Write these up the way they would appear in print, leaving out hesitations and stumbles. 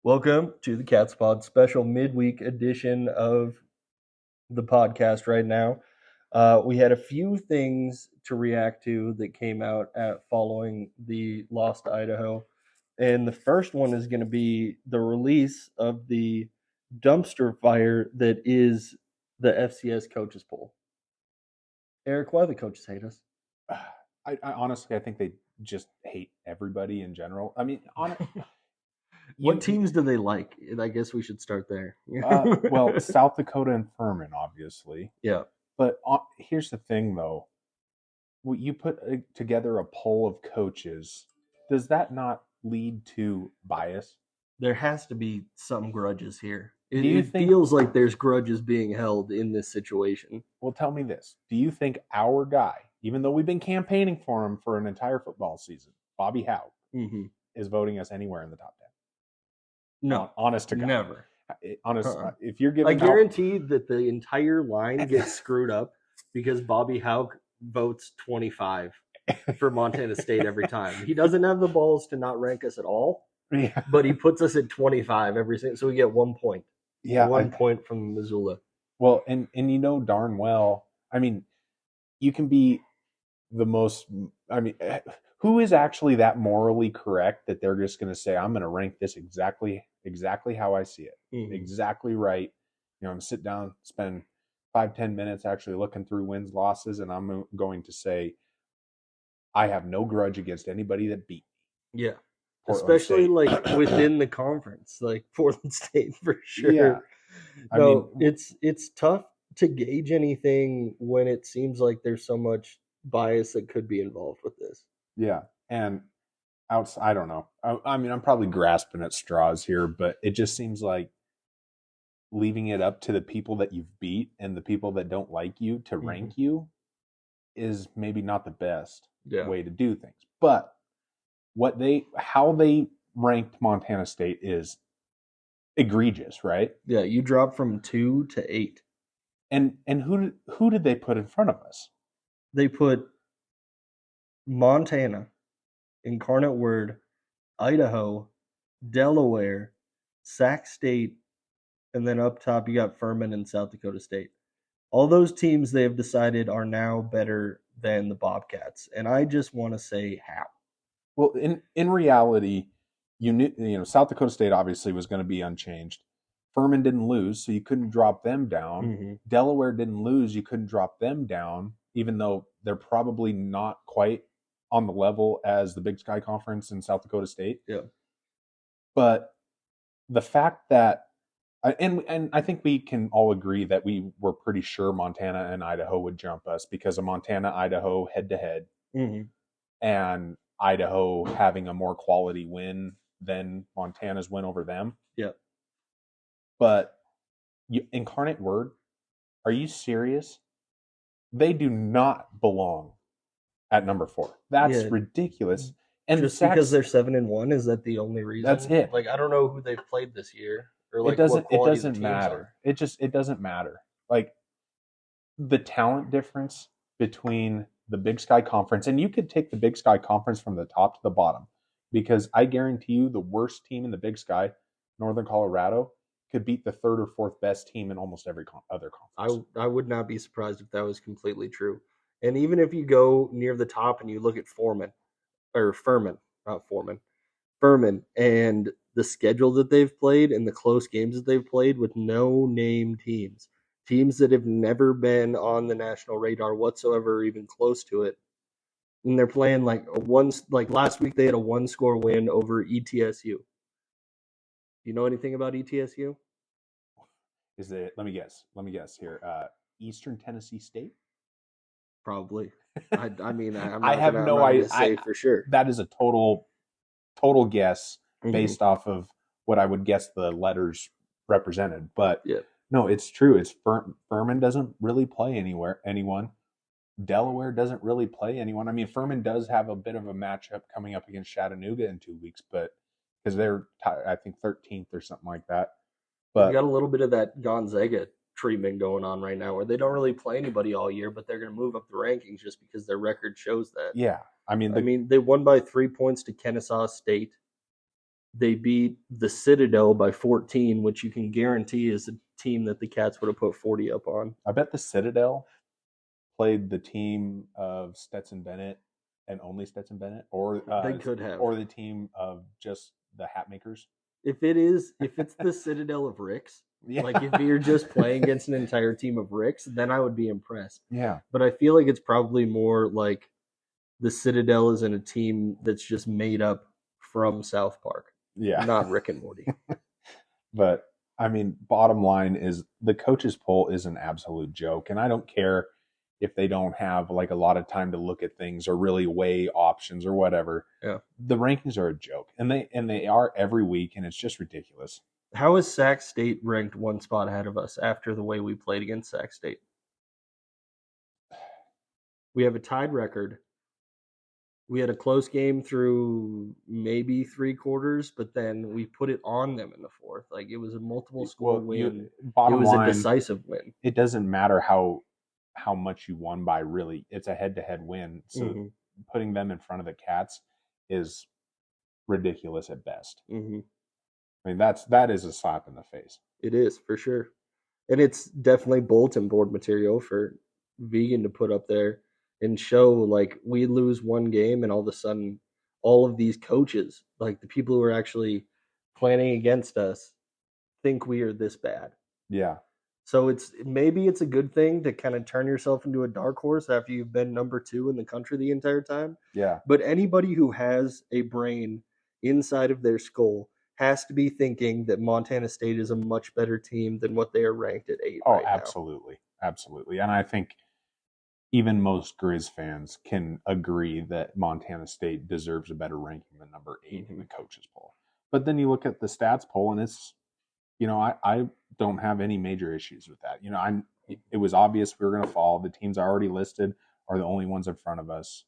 Welcome to the Cat's Pod special midweek edition of the podcast right now. We had a few things to react to that came out following the loss to Idaho. And the first one is going to be the release of the dumpster fire that is the FCS coaches poll. Eric, why the coaches hate us? I honestly, I think they just hate everybody in general. I mean, What teams do they like? I guess we should start there. well, South Dakota and Furman, obviously. Yeah. But here's the thing, though. You put together a poll of coaches. Does that not lead to bias? There has to be some grudges here. It feels like there's grudges being held in this situation. Well, tell me this. Do you think our guy, even though we've been campaigning for him for an entire football season, Bobby Howe, is voting us anywhere in the top 10? No. Honest to God. Never. Honest. If you're giving, I guarantee that the entire line gets screwed up because Bobby Howe votes 25 for Montana State every time. He doesn't have the balls to not rank us at all, but he puts us at 25 every single, so we get 1 point. Yeah, 1 point from Missoula. Well, and you know darn well, I mean, you can be the most, I mean, who is actually that morally correct that they're just going to say, I'm going to rank this exactly how I see it. Exactly right. You know, I'm sit down, spend 5-10 minutes actually looking through wins, losses, and I'm going to say, I have no grudge against anybody that beat me. Yeah. Especially like within the conference, like Portland State for sure. Yeah. I mean, it's tough to gauge anything when it seems like there's so much bias that could be involved with this. Yeah. And I don't know. I mean, I'm probably grasping at straws here, but it just seems like leaving it up to the people that you've beat and the people that don't like you to rank you is maybe not the best way to do things. But how they ranked Montana State is egregious, right? Yeah, you dropped from 2 to 8. And who did they put in front of us? They put Montana, Incarnate Word, Idaho, Delaware, Sac State, and then up top you got Furman and South Dakota State. All those teams they have decided are now better than the Bobcats, and I just want to say how. Well, in reality, you know, South Dakota State obviously was going to be unchanged. Furman didn't lose, so you couldn't drop them down. Delaware didn't lose, you couldn't drop them down, even though they're probably not quite on the level as the Big Sky Conference in South Dakota State. Yeah. But the fact that, and I think we can all agree that we were pretty sure Montana and Idaho would jump us because of Montana-Idaho head-to-head. And Idaho having a more quality win than Montana's win over them. Yeah. But Incarnate Word, are you serious? They do not belong at number 4. That's ridiculous. And just because they're 7-1, is that the only reason? That's it. Like, I don't know who they've played this year. Or like it doesn't matter. It doesn't matter. Like, the talent difference between the Big Sky Conference, and you could take the Big Sky Conference from the top to the bottom, because I guarantee you the worst team in the Big Sky, Northern Colorado, could beat the 3rd or 4th best team in almost every other conference. I would not be surprised if that was completely true. And even if you go near the top and you look at Furman, and the schedule that they've played and the close games that they've played with no name teams that have never been on the national radar whatsoever, or even close to it. And they're playing like last week they had a 1-score win over ETSU. You know anything about ETSU? Is it? Let me guess here. Eastern Tennessee State? Probably. I mean, I have no idea. Say for sure. That is a total guess based off of what I would guess the letters represented. But no, it's true. It's Furman doesn't really play anyone. Delaware doesn't really play anyone. I mean, Furman does have a bit of a matchup coming up against Chattanooga in 2 weeks, but because they're, I think, 13th or something like that. But you got a little bit of that Gonzaga treatment going on right now, where they don't really play anybody all year, but they're going to move up the rankings just because their record shows that. Yeah, I mean, they won by 3 points to Kennesaw State. they beat the Citadel by 14, which you can guarantee is a team that the Cats would have put 40 up on. I bet the Citadel played the team of Stetson Bennett and only Stetson Bennett, or They could have. or the team of just the hat makers. If it's the Citadel of Ricks, Yeah. like if you're just playing against an entire team of Ricks, then I would be impressed. Yeah. But I feel like it's probably more like the Citadel is in a team that's just made up from South Park. Yeah. Not Rick and Morty. But I mean, bottom line is the coaches poll is an absolute joke. And I don't care if they don't have like a lot of time to look at things or really weigh options or whatever. Yeah. The rankings are a joke. And they are every week, and it's just ridiculous. How is Sac State ranked one spot ahead of us after the way we played against Sac State? We have a tied record. We had a close game through maybe 3 quarters, but then we put it on them in the fourth. Like it was a multiple score win. It was a decisive win. It doesn't matter how much you won by, really. It's a head-to-head win. So putting them in front of the Cats is ridiculous at best. Mm-hmm. I mean, that is a slap in the face. It is, for sure. And it's definitely bulletin board material for Vegan to put up there and show, like, we lose one game and all of a sudden all of these coaches, like the people who are actually planning against us, think we are this bad. Yeah. So maybe it's a good thing to kind of turn yourself into a dark horse after you've been number 2 in the country the entire time. Yeah. But anybody who has a brain inside of their skull has to be thinking that Montana State is a much better team than what they are ranked at 8 right now. Oh, absolutely. Absolutely. And I think even most Grizz fans can agree that Montana State deserves a better ranking than number 8 in the coaches poll. But then you look at the stats poll, and it's, I don't have any major issues with that. It was obvious we were going to fall. The teams already listed are the only ones in front of us.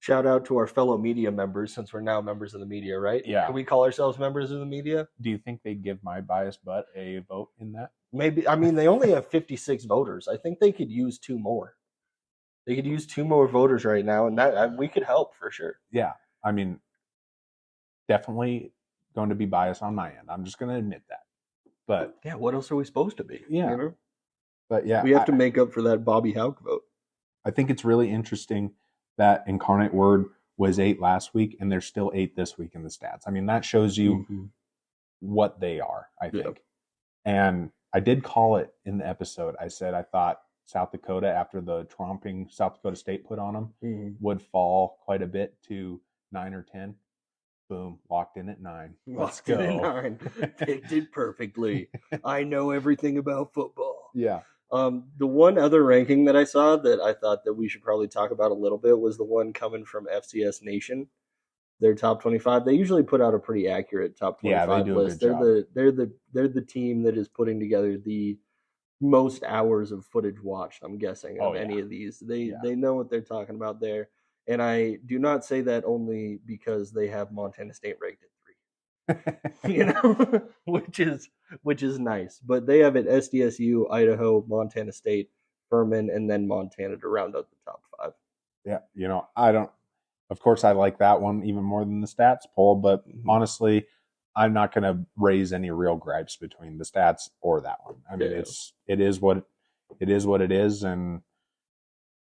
Shout out to our fellow media members, since we're now members of the media, right? Yeah. Can we call ourselves members of the media? Do you think they'd give my biased butt a vote in that? Maybe. I mean, they only have 56 voters. I think they could use 2 more. They could use 2 more voters right now, and that we could help for sure. Yeah. I mean, definitely going to be biased on my end. I'm just going to admit that. But yeah, what else are we supposed to be? Yeah. But yeah. We have to make up for that Bobby Houck vote. I think it's really interesting that Incarnate Word was 8 last week, and they're still 8 this week in the stats. I mean, that shows you what they are, I think. Yeah. And I did call it in the episode. I said I thought South Dakota, after the tromping South Dakota State put on them, would fall quite a bit to 9 or 10. Boom, locked in at 9. Let's go. At 9. Picked it perfectly. I know everything about football. Yeah. The one other ranking that I saw that I thought that we should probably talk about a little bit was the one coming from FCS Nation. Their top 25. They usually put out a pretty accurate top 25 they do list. A good job. They're the team that is putting together the most hours of footage watched, I'm guessing, of any of these. They know what they're talking about there. And I do not say that only because they have Montana State ranked at 3. which is nice. But they have it SDSU, Idaho, Montana State, Furman, and then Montana to round out the top 5. Yeah, I don't. Of course, I like that one even more than the stats poll. But honestly, I'm not going to raise any real gripes between the stats or that one. I mean, it is what it is, and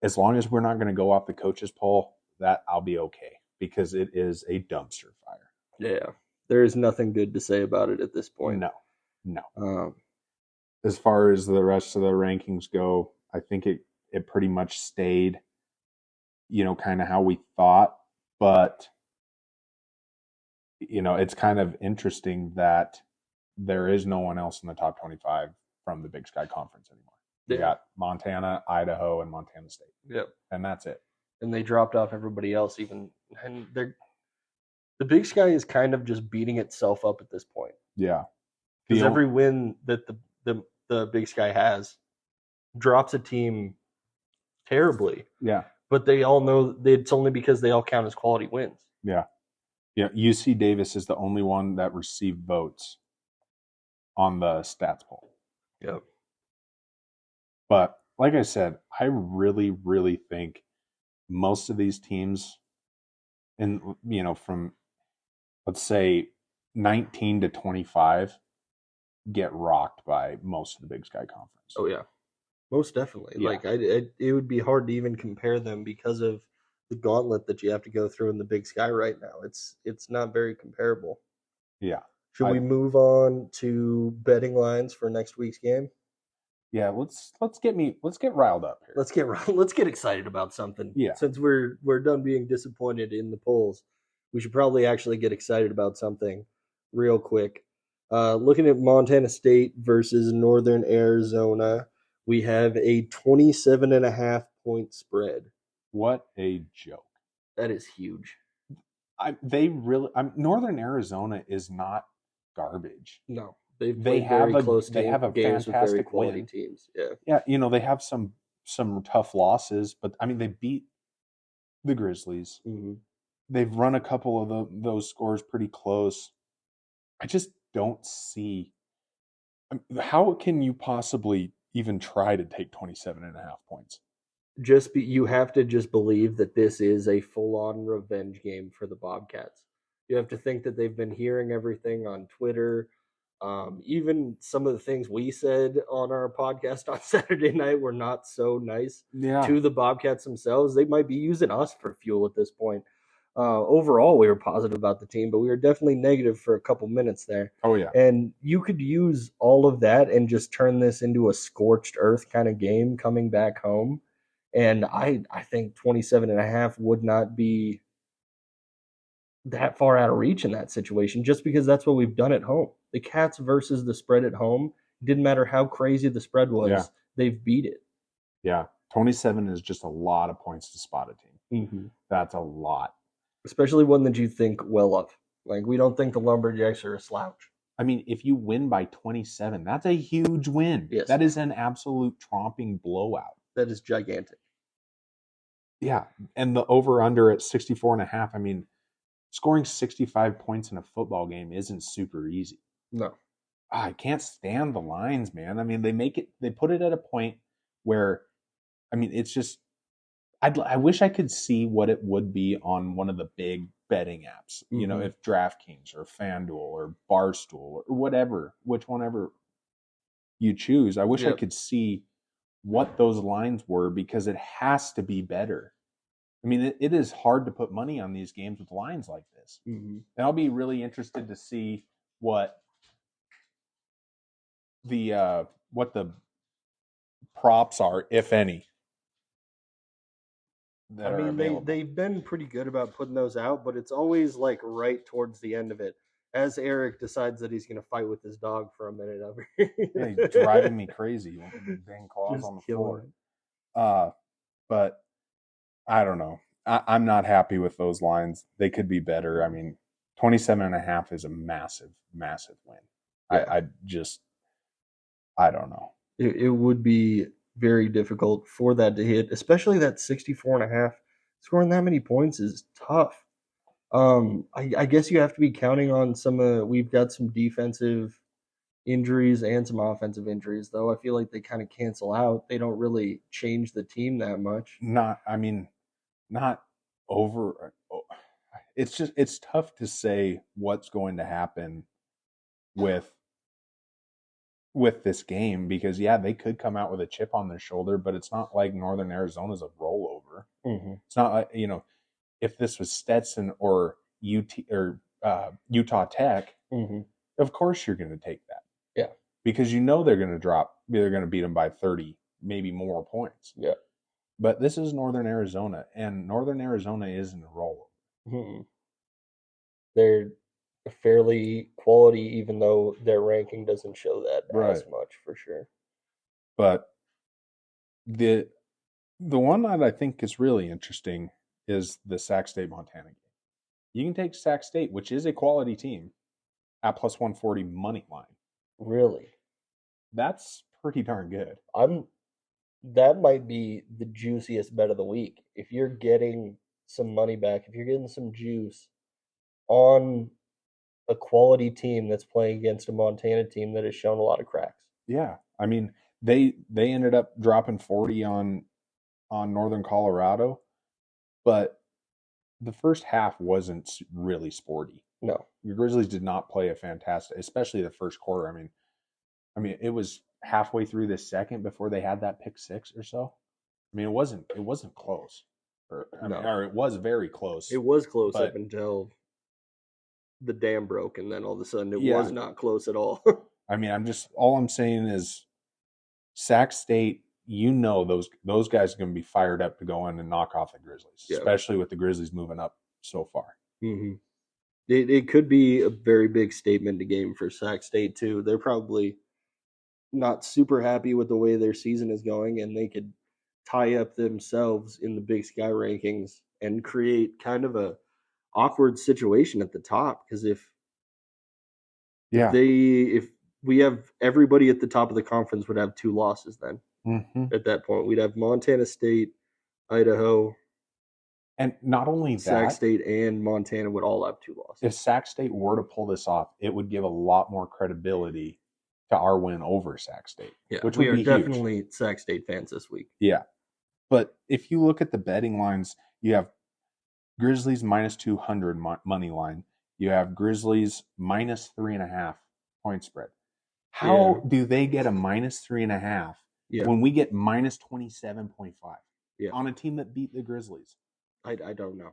as long as we're not going to go off the coaches poll, that I'll be okay, because it is a dumpster fire. Yeah, there is nothing good to say about it at this point. No. As far as the rest of the rankings go, I think it pretty much stayed, kind of how we thought, but it's kind of interesting that there is no one else in the top 25 from the Big Sky Conference anymore. You got Montana, Idaho, and Montana State. Yep. And that's it. And they dropped off everybody else even. And the Big Sky is kind of just beating itself up at this point. Yeah. Because every win that the Big Sky has drops a team terribly. Yeah. But they all know that it's only because they all count as quality wins. Yeah. Yeah. UC Davis is the only one that received votes on the stats poll. Yep. But like I said, I really, really think most of these teams, and from, let's say, 19-25 get rocked by most of the Big Sky Conference. Oh yeah, most definitely. Yeah. Like it would be hard to even compare them because of the gauntlet that you have to go through in the Big Sky right now. It's not very comparable. Yeah. Should we move on to betting lines for next week's game? Yeah, let's get riled up here. Let's get excited about something. Yeah. Since we're done being disappointed in the polls, we should probably actually get excited about something real quick. Looking at Montana State versus Northern Arizona, we have a 27.5 point spread. What a joke. That is huge. Northern Arizona is not garbage. No, they have a close they have a games with very fantastic quality win. teams. Yeah. Yeah, they have some tough losses, but I mean they beat the Grizzlies. Mm-hmm. They've run a couple of those scores pretty close. I just don't see how can you possibly even try to take 27.5 points. You have to just believe that this is a full-on revenge game for the Bobcats. You have to think that they've been hearing everything on Twitter. Even some of the things we said on our podcast on Saturday night were not so nice to the Bobcats themselves. They might be using us for fuel at this point. Overall, we were positive about the team, but we were definitely negative for a couple minutes there. Oh, yeah. And you could use all of that and just turn this into a scorched earth kind of game coming back home. And I think 27.5 would not be that far out of reach in that situation just because that's what we've done at home. The Cats versus the spread at home, didn't matter how crazy the spread was, they've beat it. Yeah, 27 is just a lot of points to spot a team. Mm-hmm. That's a lot. Especially one that you think well of. Like, we don't think the Lumberjacks are a slouch. I mean, if you win by 27, that's a huge win. Yes. That is an absolute tromping blowout. That is gigantic. Yeah, and the over-under at 64.5, I mean, scoring 65 points in a football game isn't super easy. No. I can't stand the lines, man. I mean, they put it at a point where, I mean, it's just, I wish I could see what it would be on one of the big betting apps. Mm-hmm. If DraftKings or FanDuel or Barstool or whatever, whichever you choose, I wish I could see what those lines were because it has to be better. I mean, it is hard to put money on these games with lines like this. Mm-hmm. And I'll be really interested to see what the props are, if any. I mean, they've been pretty good about putting those out, but it's always like right towards the end of it, as Eric decides that he's going to fight with his dog for a minute over here. Yeah, he's driving me crazy. Dang claws just on the floor. But I don't know. I'm not happy with those lines. They could be better. I mean, 27.5 is a massive, massive win. Yeah. I don't know. It would be very difficult for that to hit, especially that 64.5. Scoring that many points is tough. I guess you have to be counting on we've got some defensive injuries and some offensive injuries, though. I feel like they kind of cancel out. They don't really change the team that much. Not over. It's tough to say what's going to happen with this game because they could come out with a chip on their shoulder, but it's not like Northern Arizona's a rollover. Mm-hmm. It's not like if this was Stetson or Utah Tech, mm-hmm. of course you're going to take that. Yeah, because they're going to beat them by 30, maybe more points. Yeah, but this is Northern Arizona, and Northern Arizona isn't a rollover. Mm-hmm. They're fairly quality, even though their ranking doesn't show that as much, for sure. But the one that I think is really interesting is the Sac State Montana game. You can take Sac State, which is a quality team, at plus 140 money line. Really? That's pretty darn good. That might be the juiciest bet of the week. If you're getting some money back, if you're getting some juice on a quality team that's playing against a Montana team that has shown a lot of cracks. Yeah. I mean, they ended up dropping 40 on Northern Colorado, but the first half wasn't really sporty. No. The Grizzlies did not play a fantastic, especially the first quarter. I mean, it was halfway through the second before they had that pick six or so. I mean, it wasn't close, or it was very close. It was close but up until the dam broke, and then all of a sudden it Yeah. was not close at all. I mean, all I'm saying is, Sac State, those guys are going to be fired up to go in and knock off the Grizzlies, Yeah. especially with the Grizzlies moving up so far. Mm-hmm. It could be a very big statement to game for Sac State too. They're probably not super happy with the way their season is going, and they could tie up themselves in the Big Sky rankings and create kind of a awkward situation at the top. Because if we have everybody at the top of the conference would have 2 losses then. Mm-hmm. At that point, we'd have Montana State, Idaho, and not only that, Sac State and Montana would all have 2 losses. If Sac State were to pull this off, it would give a lot more credibility to our win over Sac State. Yeah, which we would are be definitely huge. Sac State fans this week. Yeah, but if you look at the betting lines, you have Grizzlies minus 200 money line. You have Grizzlies minus 3.5 point spread. How do they get a minus 3.5 when we get minus 27.5 on a team that beat the Grizzlies? I don't know.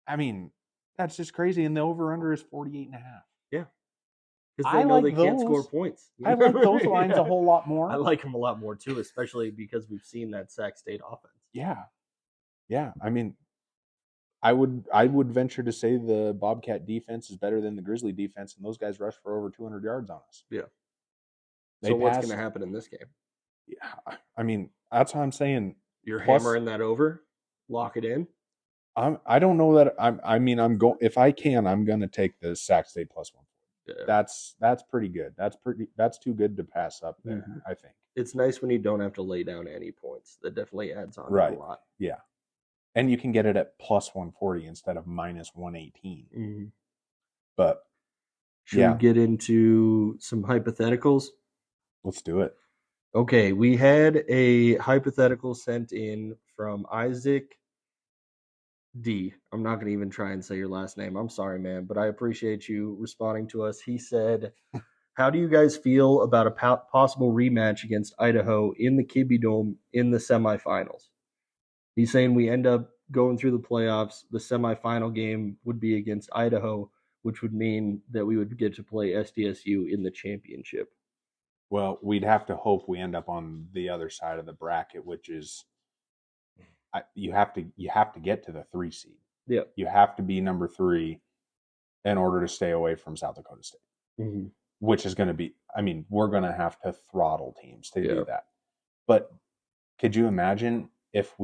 I mean, that's just crazy. And the over-under is 48.5. Yeah. Because they know they can't score points. I like those lines a whole lot more. I like them a lot more too, especially because we've seen that Sac State offense. Yeah. Yeah. I mean, I would venture to say the Bobcat defense is better than the Grizzly defense, and those guys rushed for over 200 yards on us. Yeah. So what's going to happen in this game? Yeah. I mean, that's what I'm saying. You're hammering that over? Lock it in? I don't know that if I can, I'm going to take the Sac State plus 1. Yeah. That's pretty good. That's too good to pass up there, I think. It's nice when you don't have to lay down any points. That definitely adds on a lot. Yeah. And you can get it at plus 140 instead of minus 118. Mm-hmm. But should we get into some hypotheticals? Let's do it. Okay, we had a hypothetical sent in from Isaac D. I'm not going to even try and say your last name. I'm sorry, man, but I appreciate you responding to us. He said, how do you guys feel about a possible rematch against Idaho in the Kibbie Dome in the semifinals? He's saying we end up going through the playoffs. The semifinal game would be against Idaho, which would mean that we would get to play SDSU in the championship. Well, we'd have to hope we end up on the other side of the bracket, which is you have to get to the 3 seed. Yeah, you have to be number 3 in order to stay away from South Dakota State, which is going to be. I mean, we're going to have to throttle teams to do that. But could you imagine if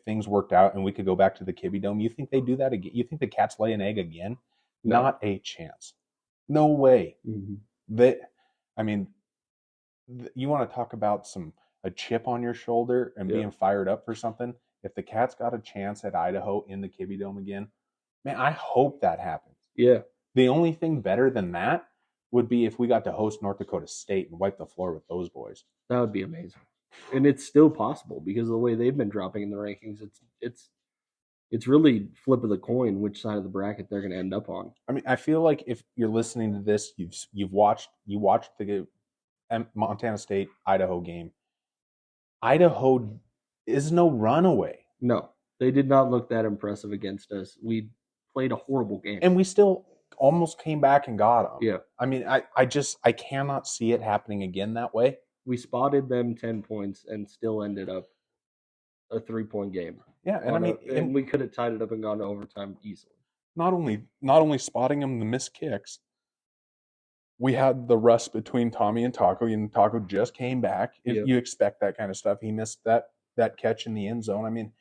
things worked out and we could go back to the Kibbie Dome? You think they do that again? You think the Cats lay an egg again? No. Not a chance. No way. You want to talk about a chip on your shoulder and being fired up for something? If the Cats got a chance at Idaho in the Kibbie Dome again, man, I hope that happens. Yeah. The only thing better than that would be if we got to host North Dakota State and wipe the floor with those boys. That would be amazing. And it's still possible because of the way they've been dropping in the rankings. It's really flip of the coin which side of the bracket they're going to end up on. I mean, I feel like if you're listening to this, you watched the Montana State Idaho game. Idaho is no runaway. No, they did not look that impressive against us. We played a horrible game, and we still almost came back and got them. Yeah, I mean, I cannot see it happening again that way. We spotted them 10 points and still ended up a 3-point game. Yeah, and we could have tied it up and gone to overtime easily. Not only spotting them, the missed kicks. We had the rust between Tommy and Taco, and Taco just came back. You expect that kind of stuff. He missed that catch in the end zone. I mean,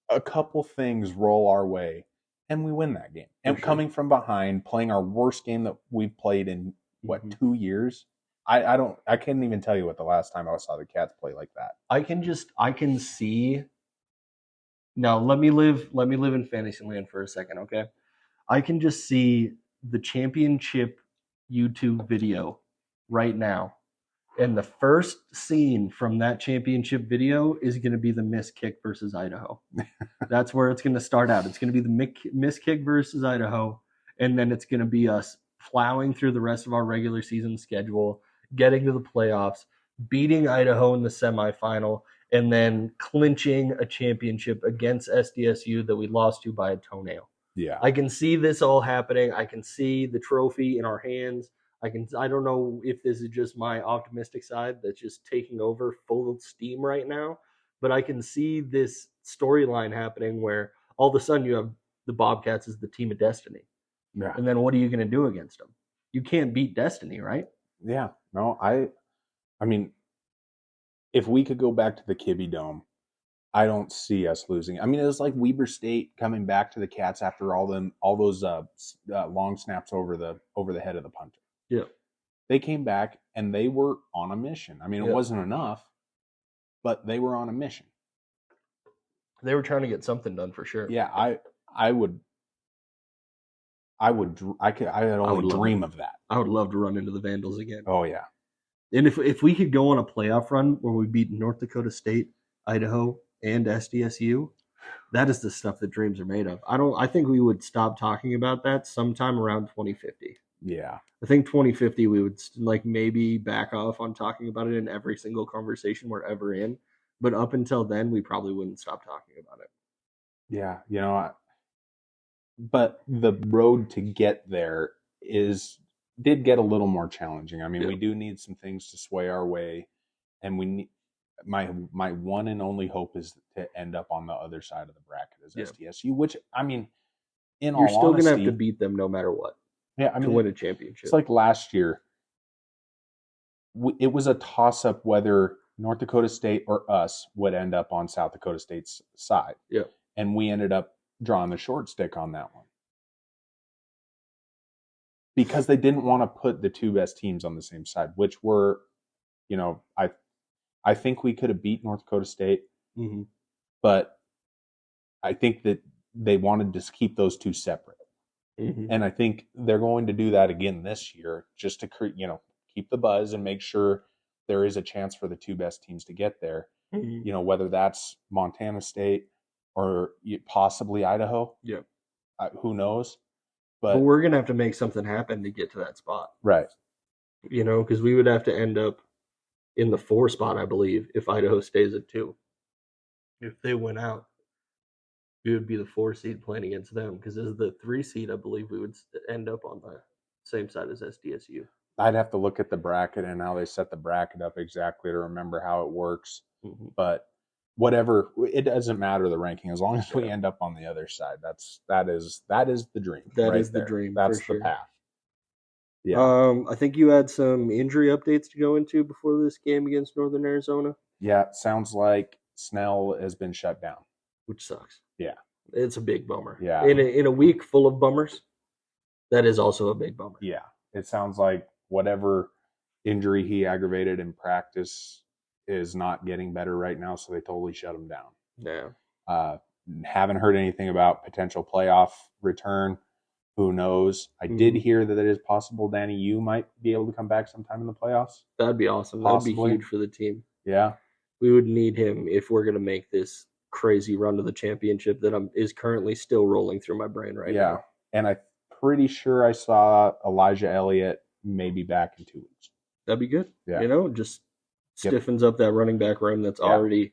a couple things roll our way, and we win that game. And coming from behind, playing our worst game that we've played in 2 years. I can't even tell you what the last time I saw the Cats play like that. I can see. Now let me live in fantasy land for a second, okay? I can just see the championship YouTube video right now, and the first scene from that championship video is going to be the missed kick versus Idaho. That's where it's going to start out. It's going to be the missed kick versus Idaho, and then it's going to be us plowing through the rest of our regular season schedule, getting to the playoffs, beating Idaho in the semifinal, and then clinching a championship against SDSU that we lost to by a toenail. Yeah. I can see this all happening. I can see the trophy in our hands. I don't know if this is just my optimistic side that's just taking over full of steam right now, but I can see this storyline happening where all of a sudden you have the Bobcats as the team of destiny. Yeah. And then what are you going to do against them? You can't beat destiny, right? Yeah. No, I mean, if we could go back to the Kibbe Dome, I don't see us losing. I mean, it was like Weber State coming back to the Cats after all those long snaps over the head of the punter. Yeah. They came back and they were on a mission. I mean, it wasn't enough, but they were on a mission. They were trying to get something done for sure. Yeah, I could only dream of that. I would love to run into the Vandals again. Oh yeah. And if we could go on a playoff run where we beat North Dakota State, Idaho, and SDSU, that is the stuff that dreams are made of. I think we would stop talking about that sometime around 2050. Yeah. I think 2050 we would like maybe back off on talking about it in every single conversation we're ever in. But up until then, we probably wouldn't stop talking about it. Yeah, but the road to get there did get a little more challenging. I mean, we do need some things to sway our way, and we need my one and only hope is to end up on the other side of the bracket as SDSU, which I mean, you're still going to have to beat them no matter what. Yeah, I mean, to win a championship. It's like last year. It was a toss-up whether North Dakota State or us would end up on South Dakota State's side. Yeah. And we ended up drawing the short stick on that one. Because they didn't want to put the two best teams on the same side, which were, I think we could have beat North Dakota State, but I think that they wanted to keep those two separate. And I think they're going to do that again this year just to keep the buzz and make sure there is a chance for the two best teams to get there. Whether that's Montana State or possibly Idaho. Yeah. Who knows? But we're going to have to make something happen to get to that spot. Right. Because we would have to end up in the 4 spot, I believe, if Idaho stays at 2. If they win out, we would be the 4 seed playing against them, because as the 3 seed, I believe we would end up on the same side as SDSU. I'd have to look at the bracket and how they set the bracket up exactly to remember how it works. But whatever, it doesn't matter the ranking as long as we end up on the other side. That is the dream. That is the dream. That's the path. Yeah. I think you had some injury updates to go into before this game against Northern Arizona. Yeah, sounds like Snell has been shut down, which sucks. Yeah, it's a big bummer. Yeah, in a week full of bummers, that is also a big bummer. Yeah, it sounds like whatever injury he aggravated in practice is not getting better right now, so they totally shut him down. Yeah. Haven't heard anything about potential playoff return. Who knows? I did hear that it is possible Danny Yu might be able to come back sometime in the playoffs. That'd be awesome. Possibly. That'd be huge for the team. Yeah. We would need him if we're going to make this crazy run to the championship that is currently still rolling through my brain right now. Yeah. And I'm pretty sure I saw Elijah Elliott maybe back in 2 weeks. That'd be good. Yeah. Just stiffens up that running back room that's already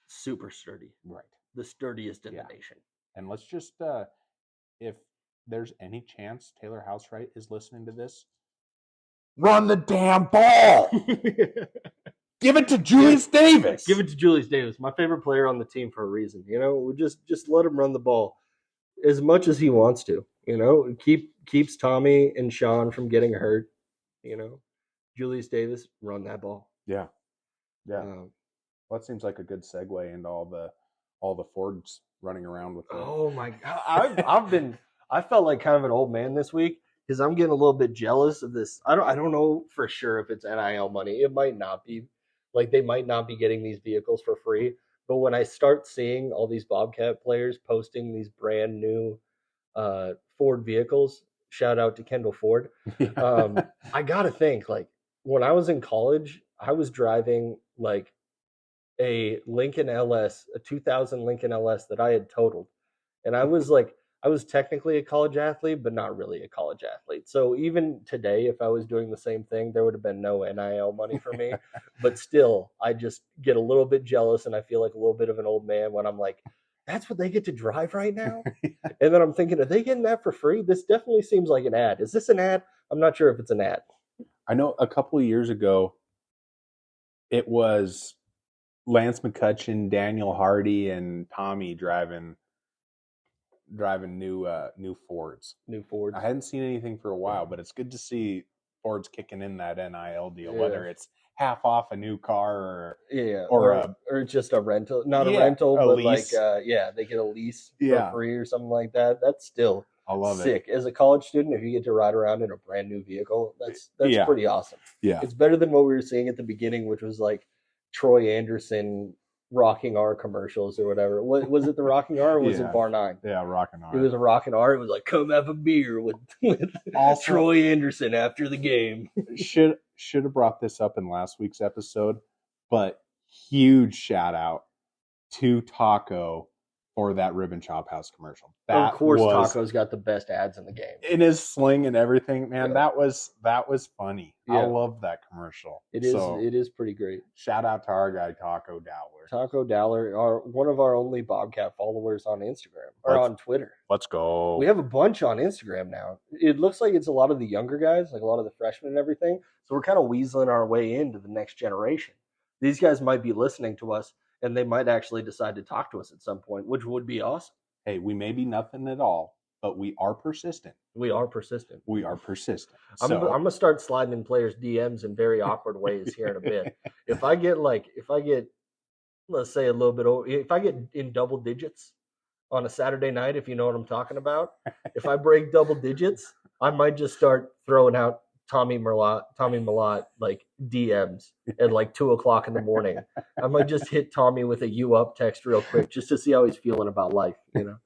super sturdy. Right. The sturdiest in the nation. And let's just, if there's any chance Taylor Housewright is listening to this, run the damn ball. Give it to Julius Davis. Give it to Julius Davis, my favorite player on the team for a reason. We just let him run the ball as much as he wants to. Keeps Tommy and Sean from getting hurt. Julius Davis, run that ball. Yeah. Well, that seems like a good segue into all the Fords running around with. Oh my God! I felt like kind of an old man this week because I'm getting a little bit jealous of this. I don't know for sure if it's NIL money. It might not be. Like, they might not be getting these vehicles for free. But when I start seeing all these Bobcat players posting these brand new Ford vehicles, shout out to Kendall Ford. I got to think, like, when I was in college, I was driving like a Lincoln LS, a 2000 Lincoln LS that I had totaled. And I was like, I was technically a college athlete, but not really a college athlete. So even today, if I was doing the same thing, there would have been no NIL money for me. But still, I just get a little bit jealous and I feel like a little bit of an old man when I'm like, that's what they get to drive right now? And then I'm thinking, are they getting that for free? This definitely seems like an ad. Is this an ad? I'm not sure if it's an ad. I know a couple of years ago, it was Lance McCutcheon, Daniel Hardy, and Tommy driving new Fords. New Fords. I hadn't seen anything for a while, but it's good to see Ford's kicking in that NIL deal, whether it's half off a new car or just a rental, not a rental, but lease. They get a lease for free or something like that. That's still sick. As a college student, if you get to ride around in a brand new vehicle, that's pretty awesome. Yeah, it's better than what we were seeing at the beginning, which was like Troy Anderson Rocking R commercials or whatever. Was it the Rocking R or was it Bar 9? Yeah, Rocking R. It was a Rocking R. It was like, come have a beer with Troy Anderson after the game. Should have brought this up in last week's episode, but huge shout out to Taco for that Ribbon Chop House commercial. Of course, Taco's got the best ads in the game. In his sling and everything, man. Yeah. That was funny. Yeah. I love that commercial. It is pretty great. Shout out to our guy Taco Dowler. Taco Dowler, one of our only Bobcat followers on Instagram or on Twitter. Let's go. We have a bunch on Instagram now. It looks like it's a lot of the younger guys, like a lot of the freshmen and everything. So we're kind of weaseling our way into the next generation. These guys might be listening to us, and they might actually decide to talk to us at some point, which would be awesome. Hey, we may be nothing at all, but we are persistent. We are persistent. So, I'm going to start sliding in players' DMs in very awkward ways here in a bit. If I get, let's say a little bit over, if I get in double digits on a Saturday night, if you know what I'm talking about, if I break double digits, I might just start throwing out Tommy Malott, like DMs at like 2:00 in the morning. I might just hit Tommy with a "you up" text real quick just to see how he's feeling about life, you know?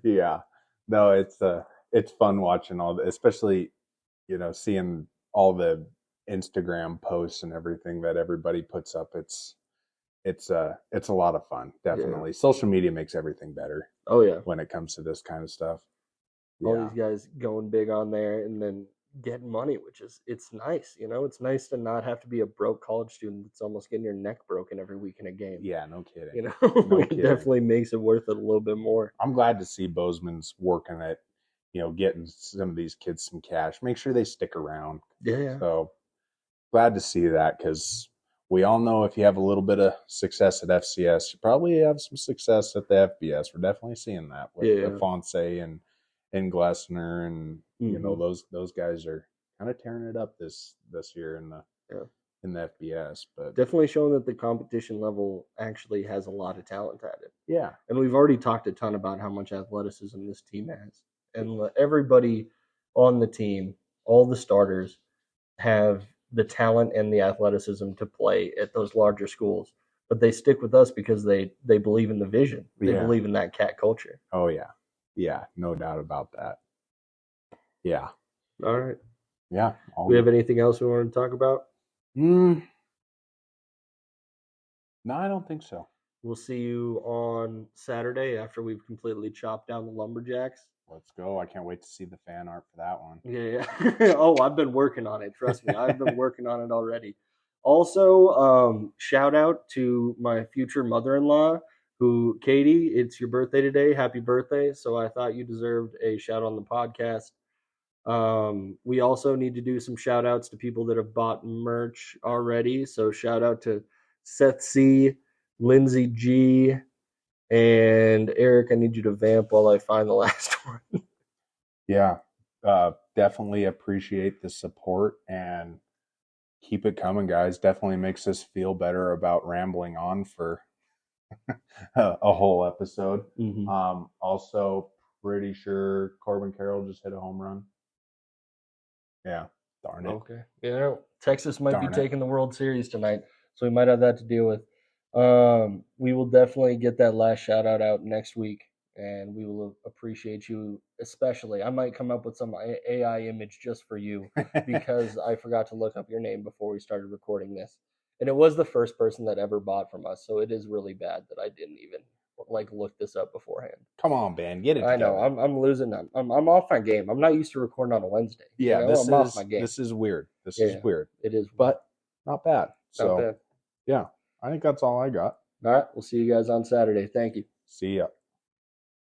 Yeah, no, it's fun watching all the, especially, seeing all the Instagram posts and everything that everybody puts up. It's a lot of fun. Definitely. Yeah. Social media makes everything better. Oh yeah. When it comes to this kind of stuff. All these guys going big on there and then getting money, which is, it's nice, it's nice to not have to be a broke college student that's almost getting your neck broken every week in a game. Yeah, no kidding. It definitely makes it worth it a little bit more. I'm glad to see Bozeman's working at, getting some of these kids some cash. Make sure they stick around. Yeah. So glad to see that, because we all know if you have a little bit of success at FCS, you probably have some success at the FBS. We're definitely seeing that with Fonse and Glessner and those guys are kind of tearing it up this year in the FBS, but definitely showing that the competition level actually has a lot of talent at it. Yeah, and we've already talked a ton about how much athleticism this team has, and everybody on the team, all the starters, have the talent and the athleticism to play at those larger schools. But they stick with us because they believe in the vision. They believe in that cat culture. Oh yeah. Yeah, no doubt about that. Yeah. All right. Yeah. We have anything else we want to talk about? No, I don't think so. We'll see you on Saturday after we've completely chopped down the Lumberjacks. Let's go. I can't wait to see the fan art for that one. Yeah. Oh, I've been working on it. Trust me. I've been working on it already. Also, shout out to my future mother-in-law, Katie, it's your birthday today. Happy birthday. So I thought you deserved a shout on the podcast. We also need to do some shout outs to people that have bought merch already. So shout out to Seth C, Lindsay G, and Eric. I need you to vamp while I find the last one. Yeah. Definitely appreciate the support and keep it coming, guys. Definitely makes us feel better about rambling on for a whole episode. Mm-hmm. Also pretty sure Corbin Carroll just hit a home run. Yeah, darn it. Okay. Texas might be taking the World Series tonight, so we might have that to deal with. We will definitely get that last shout out next week, and we will appreciate you especially. I might come up with some AI image just for you because I forgot to look up your name before we started recording this. And it was the first person that ever bought from us, so it is really bad that I didn't even like look this up beforehand. Come on, Ben, get it I know together. I'm losing. I'm off my game. I'm not used to recording on a Wednesday. Yeah, I'm off my game. this is weird. This Yeah, is weird. it is, But not bad. not So bad. yeah, I think that's all I got. All right, we'll see you guys on Saturday. Thank you. See ya.